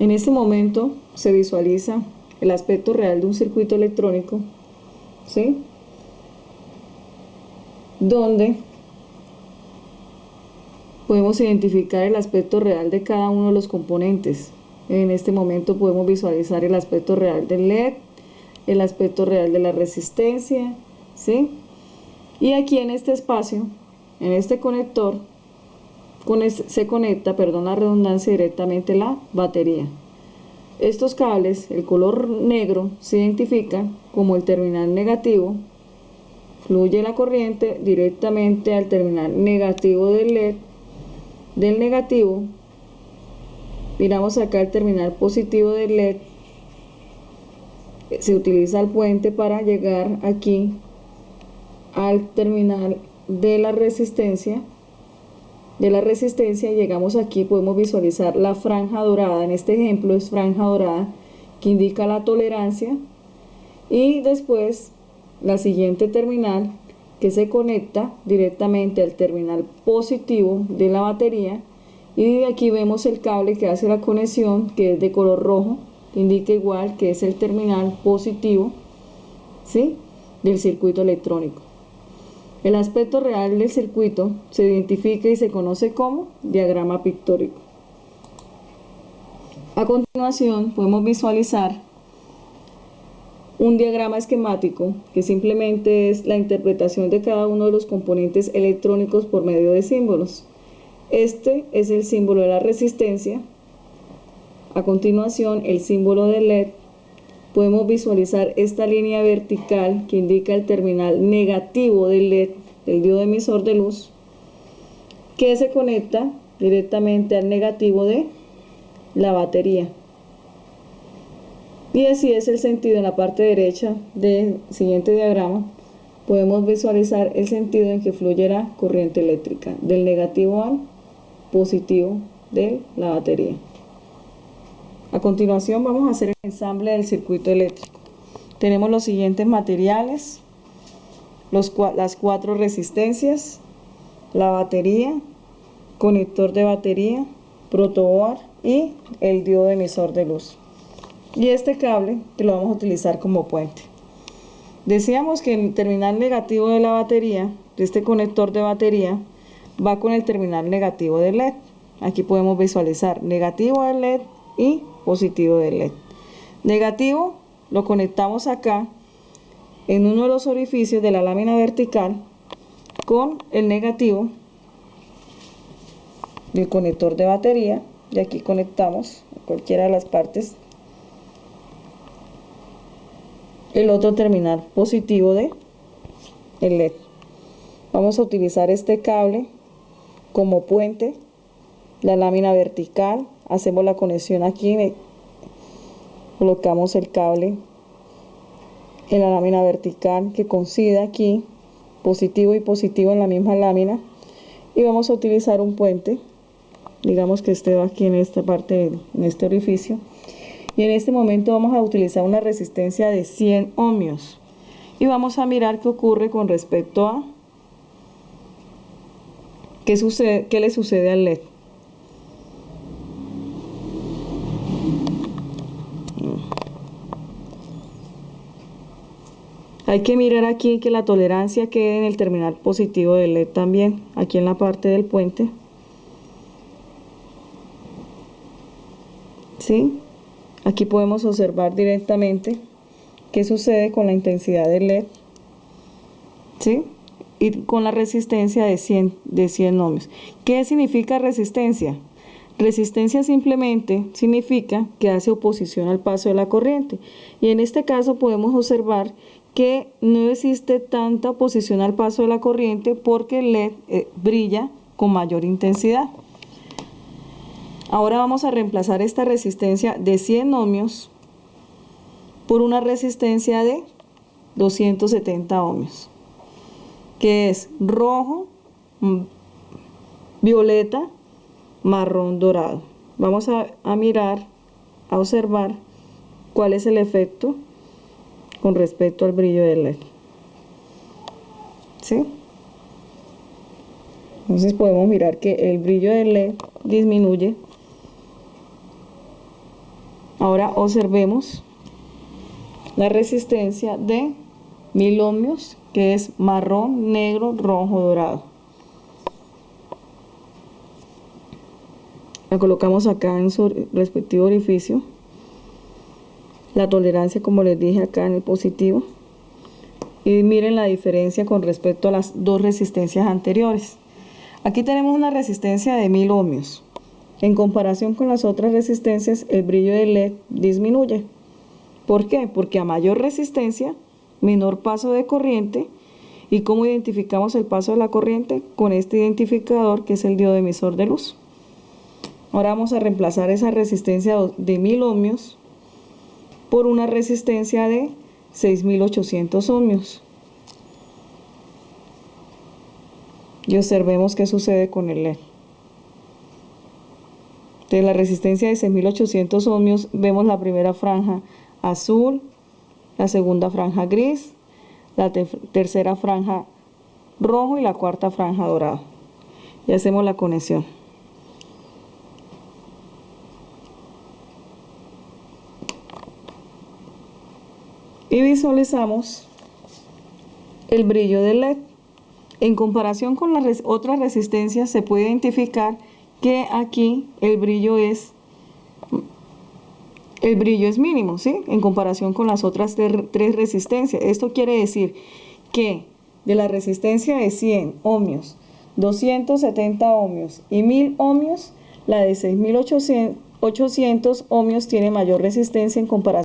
En este momento se visualiza el aspecto real de un circuito electrónico, ¿sí? Donde podemos identificar el aspecto real de cada uno de los componentes. En este momento podemos visualizar el aspecto real del LED, el aspecto real de la resistencia, ¿sí? Y aquí en este espacio, en este conector, se conecta, perdón la redundancia, directamente la batería. Estos cables, el color negro, se identifica como el terminal negativo. Fluye la corriente directamente al terminal negativo del LED. Del negativo, miramos acá el terminal positivo del LED. Se utiliza el puente para llegar aquí al terminal de la resistencia. Llegamos aquí, podemos visualizar la franja dorada. En este ejemplo es franja dorada que indica la tolerancia, y después la siguiente terminal que se conecta directamente al terminal positivo de la batería, y de aquí vemos el cable que hace la conexión, que es de color rojo, que indica igual que es el terminal positivo, ¿sí?, del circuito electrónico. El aspecto real del circuito se identifica y se conoce como diagrama pictórico. A continuación podemos visualizar un diagrama esquemático, que simplemente es la interpretación de cada uno de los componentes electrónicos por medio de símbolos. Este es el símbolo de la resistencia. A continuación, el símbolo del LED. Podemos visualizar esta línea vertical que indica el terminal negativo del LED, del diodo emisor de luz, que se conecta directamente al negativo de la batería. Y así es el sentido. En la parte derecha del siguiente diagrama podemos visualizar el sentido en que fluye la corriente eléctrica del negativo al positivo de la batería. A continuación vamos a hacer el ensamble del circuito eléctrico. Tenemos los siguientes materiales: las 4 resistencias, la batería, conector de batería, protoboard y el diodo emisor de luz. Y este cable que lo vamos a utilizar como puente. Decíamos que el terminal negativo de la batería, de este conector de batería, va con el terminal negativo del LED. Aquí podemos visualizar negativo del LED y positivo del LED. Negativo lo conectamos acá en uno de los orificios de la lámina vertical con el negativo del conector de batería, y aquí conectamos cualquiera de las partes el otro terminal positivo de el LED. Vamos a utilizar este cable como puente, la lámina vertical, hacemos la conexión aquí, colocamos el cable en la lámina vertical que coincida aquí, positivo y positivo en la misma lámina, y vamos a utilizar un puente, digamos que esté aquí en esta parte, en este orificio, y en este momento vamos a utilizar una resistencia de 100 ohmios y vamos a mirar qué ocurre con respecto a qué le sucede al LED. Hay que mirar aquí que la tolerancia quede en el terminal positivo del LED también, aquí en la parte del puente, ¿sí? Aquí podemos observar directamente qué sucede con la intensidad del LED, ¿sí?, y con la resistencia de 100 ohmios. ¿Qué significa resistencia? Resistencia simplemente significa que hace oposición al paso de la corriente, y en este caso podemos observar que no existe tanta oposición al paso de la corriente porque el LED brilla con mayor intensidad. Ahora vamos a reemplazar esta resistencia de 100 ohmios por una resistencia de 270 ohmios, que es rojo, violeta, marrón, dorado. Vamos a mirar, a observar cuál es el efecto con respecto al brillo del LED, ¿sí? Entonces podemos mirar que el brillo del LED disminuye Ahora observemos la resistencia de 1000 ohmios, que es marrón, negro, rojo, dorado. La colocamos acá en su respectivo orificio. La tolerancia, como les dije, acá en el positivo. Y miren la diferencia con respecto a las dos resistencias anteriores. Aquí tenemos una resistencia de 1000 ohmios. En comparación con las otras resistencias, el brillo del LED disminuye. ¿Por qué? Porque a mayor resistencia, menor paso de corriente. ¿Y cómo identificamos el paso de la corriente? Con este identificador, que es el diodo emisor de luz. Ahora vamos a reemplazar esa resistencia de 1000 ohmios por una resistencia de 6800 ohmios. Y observemos qué sucede con el LED. De la resistencia de 6800 ohmios vemos la primera franja azul, la segunda franja gris, la tercera franja rojo y la cuarta franja dorada. Y hacemos la conexión. Y visualizamos el brillo del LED. En comparación con las otras resistencias, se puede identificar que aquí el brillo es mínimo, ¿sí? En comparación con las otras tres resistencias. Esto quiere decir que de la resistencia de 100 ohmios, 270 ohmios y 1000 ohmios, la de 6800 ohmios tiene mayor resistencia en comparación